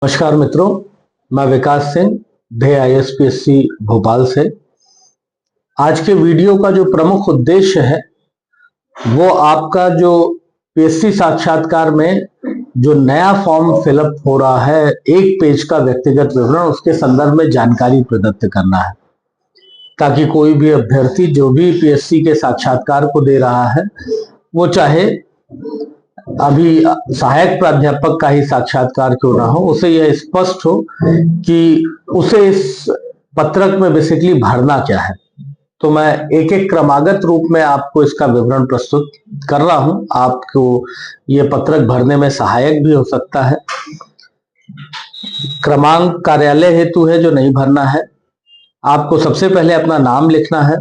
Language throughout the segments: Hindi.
नमस्कार मित्रों, मैं विकास सिंह ढे ISPSC भोपाल से। आज के वीडियो का जो प्रमुख उद्देश्य है वो आपका जो PSC साक्षात्कार में जो नया फॉर्म फिलअप हो रहा है, एक पेज का व्यक्तिगत विवरण, उसके संदर्भ में जानकारी प्रदत्त करना है, ताकि कोई भी अभ्यर्थी जो भी PSC के साक्षात्कार को दे रहा है, वो चाहे अभी सहायक प्राध्यापक का ही साक्षात्कार क्यों ना हो, उसे यह स्पष्ट हो कि उसे इस पत्रक में बेसिकली भरना क्या है। तो मैं एक एक क्रमागत रूप में आपको इसका विवरण प्रस्तुत कर रहा हूं। आपको ये पत्रक भरने में सहायक भी हो सकता है। क्रमांक कार्यालय हेतु है जो नहीं भरना है। आपको सबसे पहले अपना नाम लिखना है,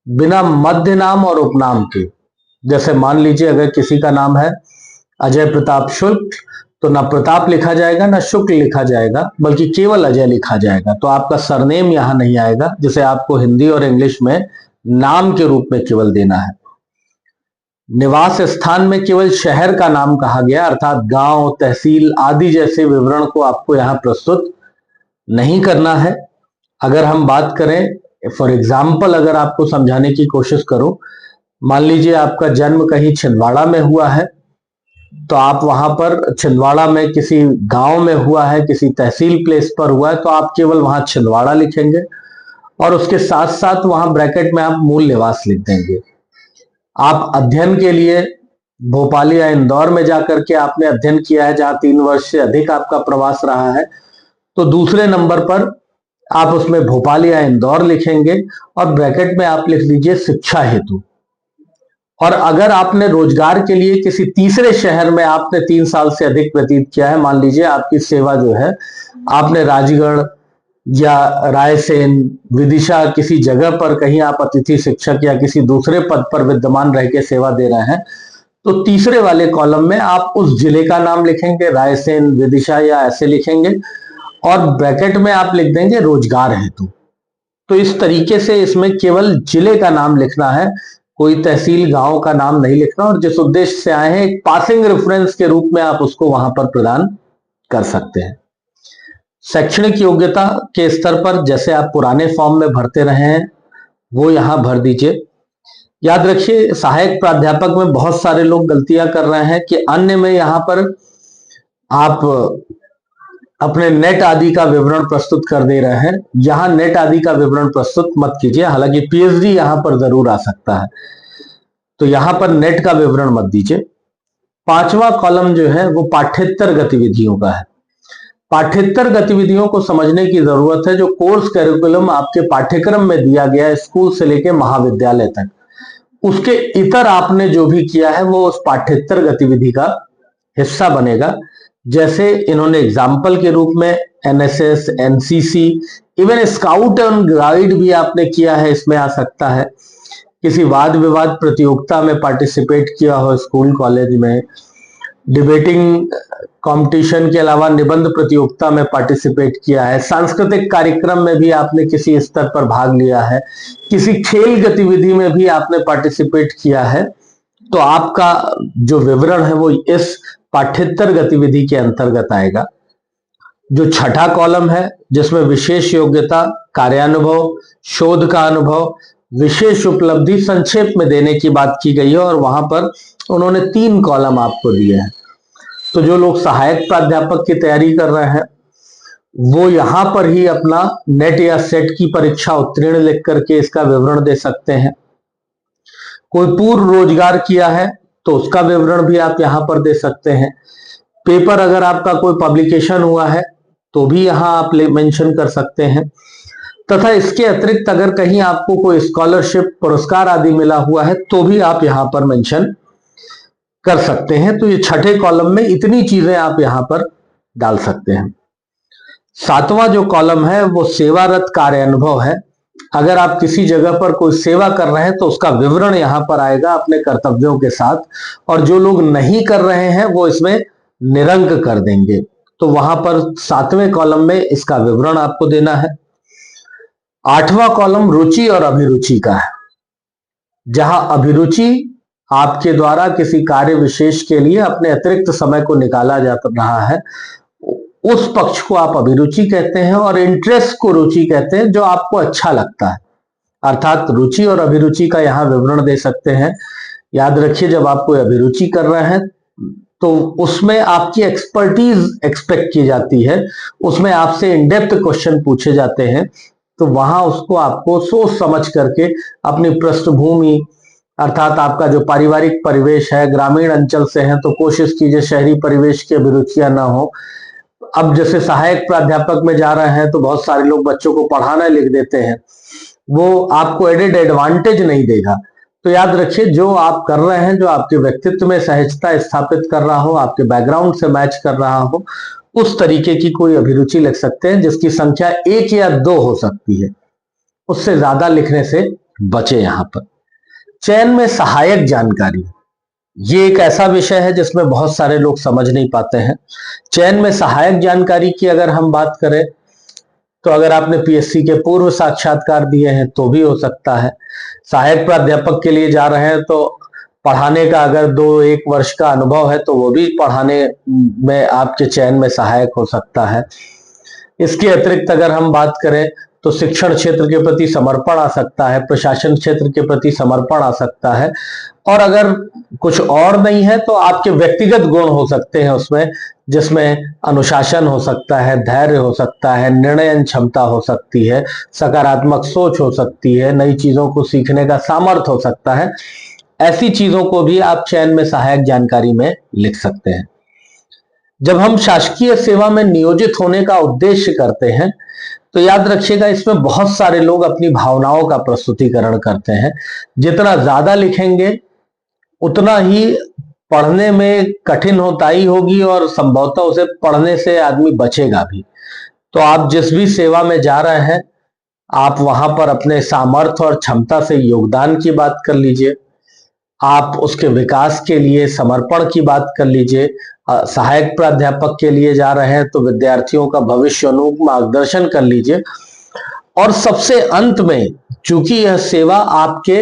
बिना मध्य नाम और उपनाम के। जैसे मान लीजिए अगर किसी का नाम है अजय प्रताप शुक्ल, तो ना प्रताप लिखा जाएगा ना शुक्ल लिखा जाएगा, बल्कि केवल अजय लिखा जाएगा। तो आपका सरनेम यहां नहीं आएगा, जिसे आपको हिंदी और इंग्लिश में नाम के रूप में केवल देना है। निवास स्थान में केवल शहर का नाम कहा गया, अर्थात गांव, तहसील आदि जैसे विवरण को आपको यहां प्रस्तुत नहीं करना है। अगर हम बात करें, फॉर एग्जाम्पल अगर आपको समझाने की कोशिश करूं, मान लीजिए आपका जन्म कहीं छिंदवाड़ा में हुआ है, तो आप वहां पर छिंदवाड़ा में किसी गांव में हुआ है, किसी तहसील प्लेस पर हुआ है, तो आप केवल वहां छिंदवाड़ा लिखेंगे और उसके साथ साथ वहां ब्रैकेट में आप मूल निवास लिख देंगे। आप अध्ययन के लिए भोपाल या इंदौर में जाकर के आपने अध्ययन किया है, जहां 3 वर्ष से अधिक आपका प्रवास रहा है, तो दूसरे नंबर पर आप उसमें भोपाल या इंदौर लिखेंगे और ब्रैकेट में आप लिख लीजिए शिक्षा हेतु। और अगर आपने रोजगार के लिए किसी तीसरे शहर में आपने 3 साल से अधिक व्यतीत किया है, मान लीजिए आपकी सेवा जो है आपने राजगढ़ या रायसेन, विदिशा किसी जगह पर कहीं आप अतिथि शिक्षक या किसी दूसरे पद पर विद्यमान रह के सेवा दे रहे हैं, तो तीसरे वाले कॉलम में आप उस जिले का नाम लिखेंगे, रायसेन, विदिशा या ऐसे लिखेंगे, और ब्रैकेट में आप लिख देंगे रोजगार हेतु। तो इस तरीके से इसमें केवल जिले का नाम लिखना है, कोई तहसील गांव का नाम नहीं लिखना, और जिस उद्देश्य से आए हैं एक पासिंग रेफरेंस के रूप में आप उसको वहां पर प्रदान कर सकते हैं। शैक्षणिक योग्यता के स्तर पर जैसे आप पुराने फॉर्म में भरते रहे हैं वो यहां भर दीजिए। याद रखिए, सहायक प्राध्यापक में बहुत सारे लोग गलतियां कर रहे हैं कि अन्य में यहां पर आप अपने नेट आदि का विवरण प्रस्तुत कर दे रहे हैं, यहां नेट आदि का विवरण प्रस्तुत मत कीजिए। हालांकि PhD यहां पर जरूर आ सकता है, तो यहां पर नेट का विवरण मत दीजिए। 5वां कॉलम जो है वो पाठ्येतर गतिविधियों का है। पाठ्येतर गतिविधियों को समझने की जरूरत है। जो कोर्स करिकुलम आपके पाठ्यक्रम में दिया गया है स्कूल से लेकर महाविद्यालय तक, उसके इतर आपने जो भी किया है वो उस पाठ्येतर गतिविधि का हिस्सा बनेगा। जैसे इन्होंने एग्जाम्पल के रूप में NSS, NCC, even scout and guide भी आपने किया है, इसमें आ सकता है। किसी वाद विवाद प्रतियोगिता में पार्टिसिपेट किया हो स्कूल कॉलेज में, डिबेटिंग कंपटीशन के अलावा निबंध प्रतियोगिता में पार्टिसिपेट किया है, सांस्कृतिक कार्यक्रम में भी आपने किसी स्तर पर भाग लिया है, किसी खेल गतिविधि में भी आपने पार्टिसिपेट किया है, तो आपका जो विवरण है वो इस पाठ्येतर गतिविधि के अंतर्गत आएगा। जो 6ठा कॉलम है जिसमें विशेष योग्यता, कार्यानुभव, शोध का अनुभव, विशेष उपलब्धि संक्षेप में देने की बात की गई है, और वहां पर उन्होंने 3 कॉलम आपको दिए हैं। तो जो लोग सहायक प्राध्यापक की तैयारी कर रहे हैं वो यहां पर ही अपना नेट या सेट की परीक्षा उत्तीर्ण लिख करके इसका विवरण दे सकते हैं। कोई पूर्व रोजगार किया है तो उसका विवरण भी आप यहां पर दे सकते हैं। पेपर अगर आपका कोई पब्लिकेशन हुआ है तो भी यहां आप मेंशन कर सकते हैं। तथा इसके अतिरिक्त अगर कहीं आपको कोई स्कॉलरशिप, पुरस्कार आदि मिला हुआ है तो भी आप यहां पर मेंशन कर सकते हैं। तो ये 6ठे कॉलम में इतनी चीजें आप यहां पर डाल सकते हैं। 7वां जो कॉलम है वो सेवारत कार्य अनुभव है। अगर आप किसी जगह पर कोई सेवा कर रहे हैं तो उसका विवरण यहां पर आएगा अपने कर्तव्यों के साथ, और जो लोग नहीं कर रहे हैं वो इसमें निरंक कर देंगे। तो वहां पर 7वें कॉलम में इसका विवरण आपको देना है। 8वां कॉलम रुचि और अभिरुचि का है, जहां अभिरुचि आपके द्वारा किसी कार्य विशेष के लिए अपने अतिरिक्त समय को निकाला जा रहा है, उस पक्ष को आप अभिरुचि कहते हैं और इंटरेस्ट को रुचि कहते हैं, जो आपको अच्छा लगता है। अर्थात रुचि और अभिरुचि का यहां विवरण दे सकते हैं। याद रखिए, जब आप कोई अभिरुचि कर रहे हैं तो उसमें आपकी एक्सपर्टीज एक्सपेक्ट की जाती है, उसमें आपसे इन डेप्थ क्वेश्चन पूछे जाते हैं, तो वहां उसको आपको सोच समझ करके अपनी पृष्ठभूमि, अर्थात आपका जो पारिवारिक परिवेश है, ग्रामीण अंचल से है तो कोशिश कीजिए शहरी परिवेश की अभिरुचियां ना हो। अब जैसे सहायक प्राध्यापक में जा रहे हैं तो बहुत सारे लोग बच्चों को पढ़ाना लिख देते हैं, वो आपको एडेड एडवांटेज नहीं देगा। तो याद रखिए, जो आप कर रहे हैं, जो आपके व्यक्तित्व में सहजता स्थापित कर रहा हो, आपके बैकग्राउंड से मैच कर रहा हो, उस तरीके की कोई अभिरुचि लिख सकते हैं, जिसकी संख्या 1 या 2 हो सकती है। उससे ज्यादा लिखने से बचे। यहां पर चयन में सहायक जानकारी, ये एक ऐसा विषय है जिसमें बहुत सारे लोग समझ नहीं पाते हैं। चयन में सहायक जानकारी की अगर हम बात करें तो अगर आपने पीएससी के पूर्व साक्षात्कार दिए हैं तो भी हो सकता है। सहायक प्राध्यापक के लिए जा रहे हैं तो पढ़ाने का अगर 2-1 वर्ष का अनुभव है तो वो भी पढ़ाने में आपके चयन में सहायक हो सकता है। इसके अतिरिक्त अगर हम बात करें तो शिक्षण क्षेत्र के प्रति समर्पण आ सकता है, प्रशासन क्षेत्र के प्रति समर्पण आ सकता है, और अगर कुछ और नहीं है तो आपके व्यक्तिगत गुण हो सकते हैं उसमें, जिसमें अनुशासन हो सकता है, धैर्य हो सकता है, निर्णय क्षमता हो सकती है, सकारात्मक सोच हो सकती है, नई चीजों को सीखने का सामर्थ्य हो सकता है। ऐसी चीजों को भी आप चयन में सहायक जानकारी में लिख सकते हैं। जब हम शासकीय सेवा में नियोजित होने का उद्देश्य करते हैं तो याद रखिएगा, इसमें बहुत सारे लोग अपनी भावनाओं का प्रस्तुतिकरण करते हैं। जितना ज्यादा लिखेंगे उतना ही पढ़ने में कठिन होताई होगी और संभवतः उसे पढ़ने से आदमी बचेगा भी। तो आप जिस भी सेवा में जा रहे हैं, आप वहां पर अपने सामर्थ्य और क्षमता से योगदान की बात कर लीजिए, आप उसके विकास के लिए समर्पण की बात कर लीजिए। सहायक प्राध्यापक के लिए जा रहे हैं तो विद्यार्थियों का भविष्योन्मुख मार्गदर्शन कर लीजिए। और सबसे अंत में, चूंकि यह सेवा आपके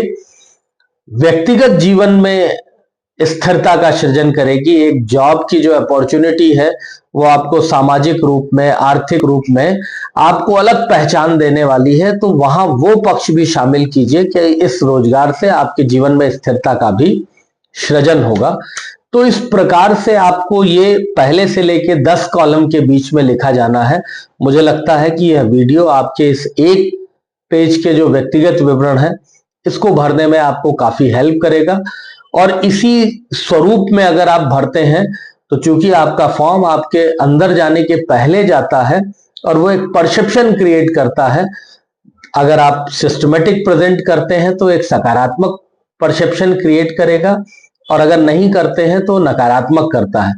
व्यक्तिगत जीवन में स्थिरता का सृजन करेगी, एक जॉब की जो अपॉर्चुनिटी है वो आपको सामाजिक रूप में, आर्थिक रूप में आपको अलग पहचान देने वाली है, तो वहां वो पक्ष भी शामिल कीजिए कि इस रोजगार से आपके जीवन में स्थिरता का भी सृजन होगा। तो इस प्रकार से आपको ये पहले से लेके 10 कॉलम के बीच में लिखा जाना है। मुझे लगता है कि यह वीडियो आपके इस एक पेज के जो व्यक्तिगत विवरण है इसको भरने में आपको काफी हेल्प करेगा। और इसी स्वरूप में अगर आप भरते हैं तो चूंकि आपका फॉर्म आपके अंदर जाने के पहले जाता है और वो एक परसेप्शन क्रिएट करता है। अगर आप सिस्टमेटिक प्रेजेंट करते हैं तो एक सकारात्मक परसेप्शन क्रिएट करेगा, और अगर नहीं करते हैं तो नकारात्मक करता है।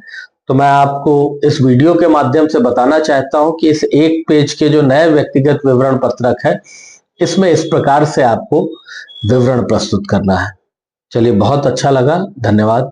तो मैं आपको इस वीडियो के माध्यम से बताना चाहता हूं कि इस एक पेज के जो नए व्यक्तिगत विवरण पत्रक है, इसमें इस प्रकार से आपको विवरण प्रस्तुत करना है। चलिए, बहुत अच्छा लगा, धन्यवाद।